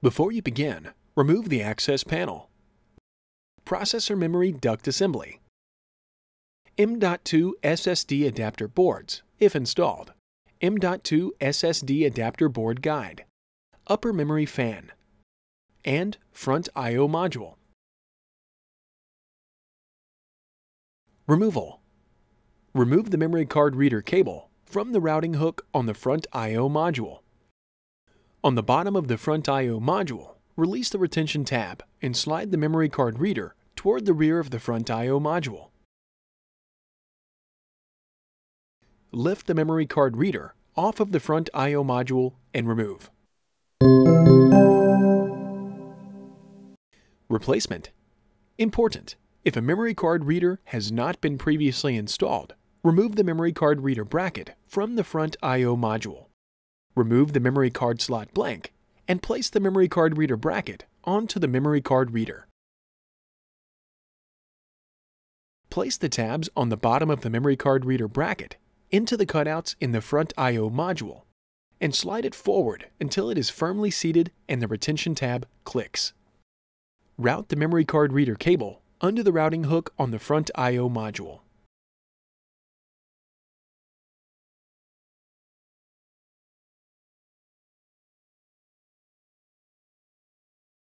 Before you begin, remove the access panel. Processor memory duct assembly. M.2 SSD adapter boards, if installed. M.2 SSD adapter board guide. Upper memory fan. And front I/O module. Removal. Remove the memory card reader cable from the routing hook on the front I/O module. On the bottom of the front I/O module, release the retention tab and slide the memory card reader toward the rear of the front I/O module. Lift the memory card reader off of the front I/O module and remove. Replacement. Important. If a memory card reader has not been previously installed, remove the memory card reader bracket from the front I/O module. Remove the memory card slot blank and place the memory card reader bracket onto the memory card reader. Place the tabs on the bottom of the memory card reader bracket into the cutouts in the front I/O module and slide it forward until it is firmly seated and the retention tab clicks. Route the memory card reader cable under the routing hook on the front I/O module.